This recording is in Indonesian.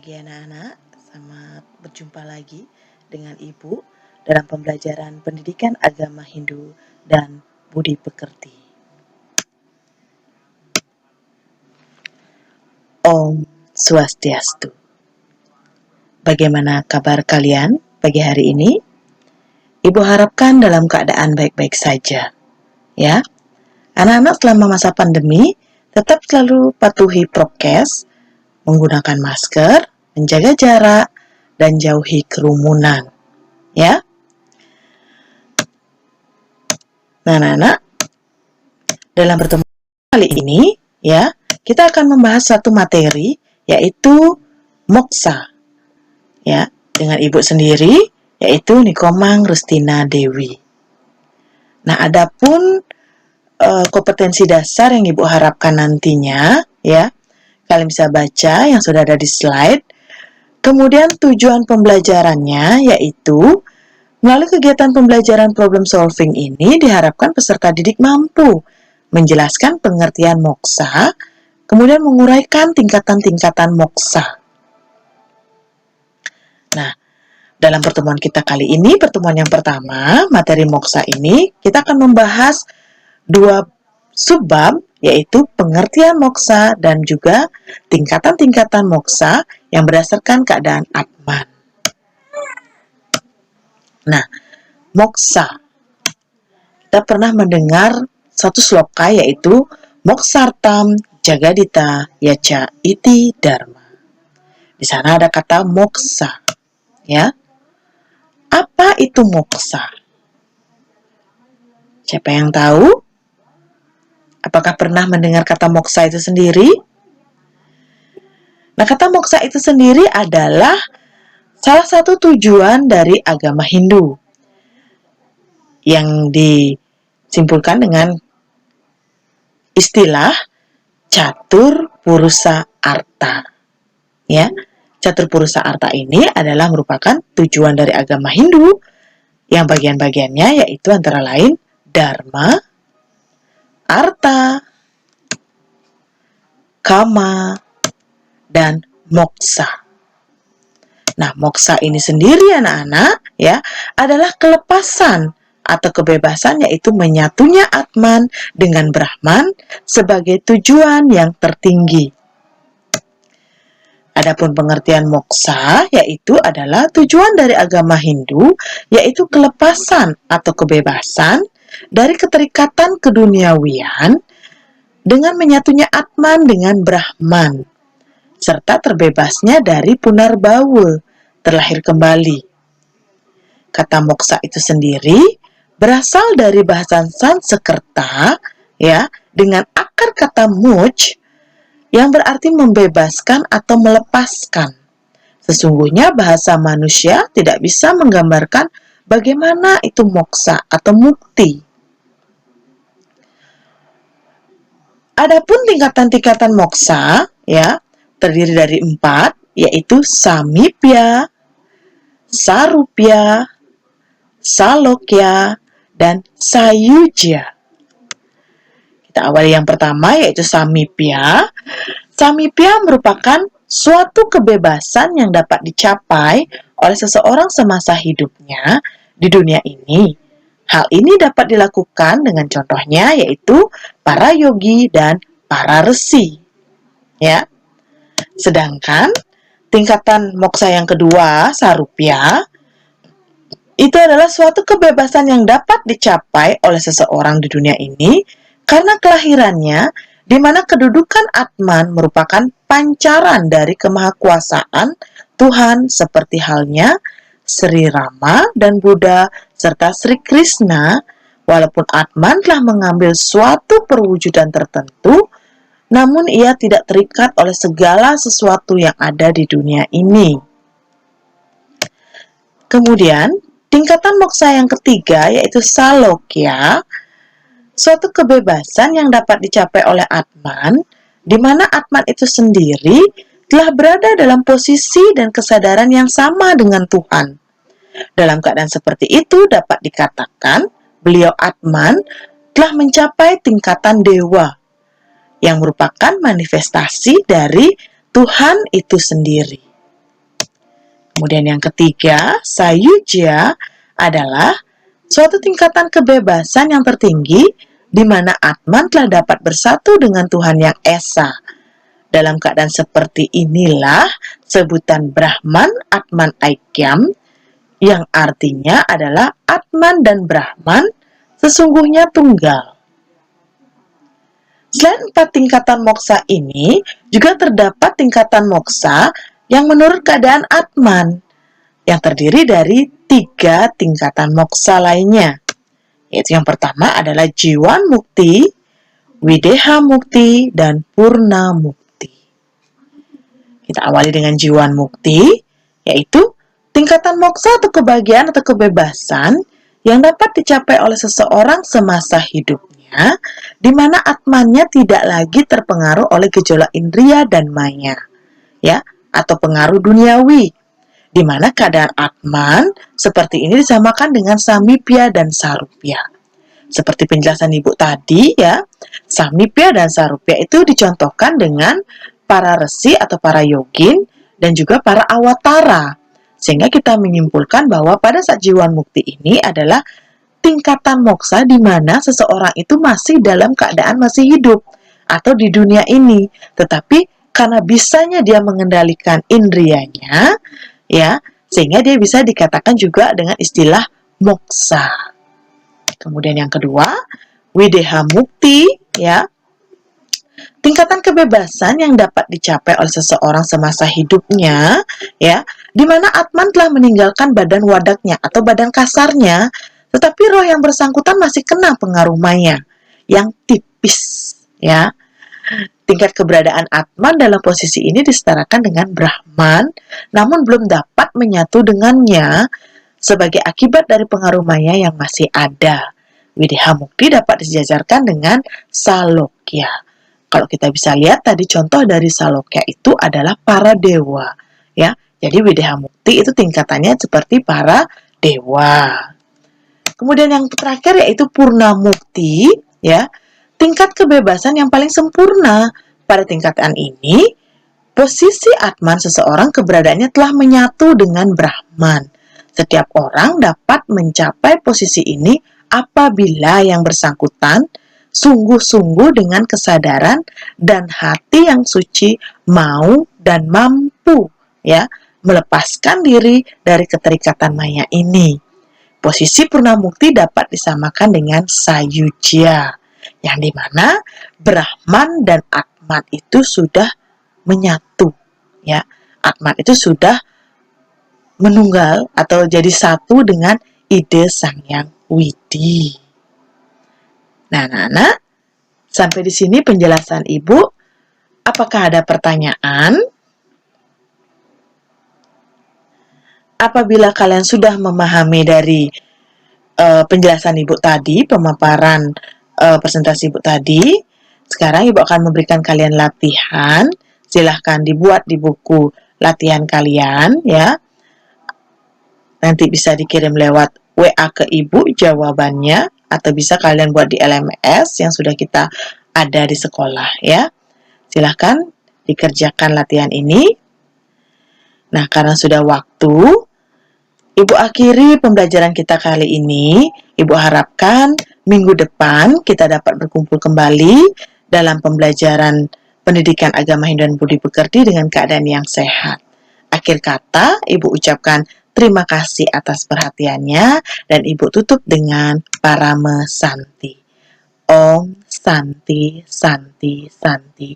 pagi anak-anak, selamat berjumpa lagi dengan Ibu dalam pembelajaran pendidikan agama Hindu dan budi pekerti. Om Swastiastu. Bagaimana kabar kalian pagi hari ini? Ibu harapkan dalam keadaan baik-baik saja, ya. Anak-anak selama masa pandemi tetap selalu patuhi prokes, menggunakan masker, menjaga jarak, dan jauhi kerumunan, ya. Nah, anak-anak, dalam pertemuan kali ini, ya, kita akan membahas satu materi, yaitu moksa, ya, dengan ibu sendiri, yaitu Nikomang Rustina Dewi. Nah, adapun kompetensi dasar yang ibu harapkan nantinya, ya, kalian bisa baca yang sudah ada di slide. Kemudian tujuan pembelajarannya yaitu melalui kegiatan pembelajaran problem solving ini diharapkan peserta didik mampu menjelaskan pengertian moksa, kemudian menguraikan tingkatan-tingkatan moksa. Nah, dalam pertemuan kita kali ini, pertemuan yang pertama, materi moksa ini, kita akan membahas dua subbab, yaitu pengertian moksa dan juga tingkatan-tingkatan moksa yang berdasarkan keadaan Atman. Nah, moksa. Kita pernah mendengar satu sloka yaitu Moksartam Jagadita Yaca Iti Dharma. Di sana ada kata moksa, ya. Apa itu moksa? Siapa yang tahu? Apakah pernah mendengar kata moksa itu sendiri? Nah, kata moksa itu sendiri adalah salah satu tujuan dari agama Hindu yang disimpulkan dengan istilah catur purusa arta. Ya, catur purusa arta ini adalah merupakan tujuan dari agama Hindu yang bagian-bagiannya yaitu antara lain dharma, arta, kama, dan moksa. Nah, moksa ini sendiri anak-anak ya adalah kelepasan atau kebebasan, yaitu menyatunya Atman dengan Brahman sebagai tujuan yang tertinggi. Adapun pengertian moksa yaitu adalah tujuan dari agama Hindu, yaitu kelepasan atau kebebasan dari keterikatan keduniawian dengan menyatunya Atman dengan Brahman, serta terbebasnya dari punarbawa, terlahir kembali. Kata moksa itu sendiri berasal dari bahasa Sanskerta, ya, dengan akar kata muj yang berarti membebaskan atau melepaskan. Sesungguhnya bahasa manusia tidak bisa menggambarkan bagaimana itu moksa atau mukti. Adapun tingkatan-tingkatan moksa, ya, terdiri dari 4, yaitu samipya, sarupya, salokya, dan sayujya. Kita awali yang pertama, yaitu samipya. Samipya merupakan suatu kebebasan yang dapat dicapai oleh seseorang semasa hidupnya di dunia ini. Hal ini dapat dilakukan dengan contohnya yaitu para yogi dan para resi. Ya. Sedangkan tingkatan moksa yang kedua, sarupya, itu adalah suatu kebebasan yang dapat dicapai oleh seseorang di dunia ini karena kelahirannya, di mana kedudukan Atman merupakan pancaran dari kemahakuasaan Tuhan seperti halnya Sri Rama dan Buddha serta Sri Krishna. Walaupun Atman telah mengambil suatu perwujudan tertentu, namun ia tidak terikat oleh segala sesuatu yang ada di dunia ini. Kemudian, tingkatan moksa yang ketiga yaitu salokya, suatu kebebasan yang dapat dicapai oleh Atman, di mana Atman itu sendiri telah berada dalam posisi dan kesadaran yang sama dengan Tuhan. Dalam keadaan seperti itu dapat dikatakan beliau Atman telah mencapai tingkatan dewa, yang merupakan manifestasi dari Tuhan itu sendiri. Kemudian yang ketiga, Sayujya adalah suatu tingkatan kebebasan yang tertinggi di mana Atman telah dapat bersatu dengan Tuhan yang Esa. Dalam keadaan seperti inilah sebutan Brahman Atman Aikyam yang artinya adalah Atman dan Brahman sesungguhnya tunggal. Selain 4 tingkatan moksa ini, juga terdapat tingkatan moksa yang menurut keadaan Atman, yang terdiri dari 3 tingkatan moksa lainnya. Yaitu yang pertama adalah Jiwan Mukti, Videha Mukti, dan Purna Mukti. Kita awali dengan Jiwan Mukti, yaitu tingkatan moksa atau kebahagiaan atau kebebasan yang dapat dicapai oleh seseorang semasa hidupnya, di mana atmannya tidak lagi terpengaruh oleh gejolak indria dan maya, ya, atau pengaruh duniawi, di mana keadaan atman seperti ini disamakan dengan samipya dan sarupya. Seperti penjelasan Ibu tadi, ya, samipya dan sarupya itu dicontohkan dengan para resi atau para yogin dan juga para awatara. Sehingga kita menyimpulkan bahwa pada saat Jiwan Mukti ini adalah tingkatan moksa di mana seseorang itu masih dalam keadaan masih hidup atau di dunia ini, tetapi karena bisanya dia mengendalikan indrianya, ya, sehingga dia bisa dikatakan juga dengan istilah moksa. Kemudian yang kedua, Videha Mukti, ya, tingkatan kebebasan yang dapat dicapai oleh seseorang semasa hidupnya, ya, di mana Atman telah meninggalkan badan wadaknya atau badan kasarnya, tetapi roh yang bersangkutan masih kena pengaruh maya yang tipis, ya. Tingkat keberadaan Atman dalam posisi ini disetarakan dengan Brahman, namun belum dapat menyatu dengannya sebagai akibat dari pengaruh maya yang masih ada. Videha Mukti dapat disejajarkan dengan Salokya. Kalau kita bisa lihat tadi contoh dari Salokya itu adalah para dewa, ya. Jadi Videha Mukti itu tingkatannya seperti para dewa. Kemudian yang terakhir yaitu Purna Mukti, ya. Tingkat kebebasan yang paling sempurna. Pada tingkatan ini, posisi Atman seseorang keberadaannya telah menyatu dengan Brahman. Setiap orang dapat mencapai posisi ini apabila yang bersangkutan sungguh-sungguh dengan kesadaran dan hati yang suci mau dan mampu, ya, melepaskan diri dari keterikatan maya ini. Posisi Purna Mukti dapat disamakan dengan Sayujya, yang dimana Brahman dan Atman itu sudah menyatu, ya. Atman itu sudah menunggal atau jadi satu dengan ide Sang Yang Widi. Nah, anak-anak, sampai di sini penjelasan Ibu. Apakah ada pertanyaan? Apabila kalian sudah memahami dari penjelasan Ibu tadi, pemaparan presentasi Ibu tadi, sekarang Ibu akan memberikan kalian latihan. Silahkan dibuat di buku latihan kalian, ya. Nanti bisa dikirim lewat WA ke Ibu jawabannya, atau bisa kalian buat di LMS yang sudah kita ada di sekolah, ya. Silahkan dikerjakan latihan ini. Nah, karena sudah waktu, Ibu akhiri pembelajaran kita kali ini. Ibu harapkan minggu depan kita dapat berkumpul kembali dalam pembelajaran pendidikan agama Hindu dan Budi Pekerti dengan keadaan yang sehat. Akhir kata, Ibu ucapkan terima kasih atas perhatiannya dan Ibu tutup dengan Parama Santi. Om Santi Santi Santi.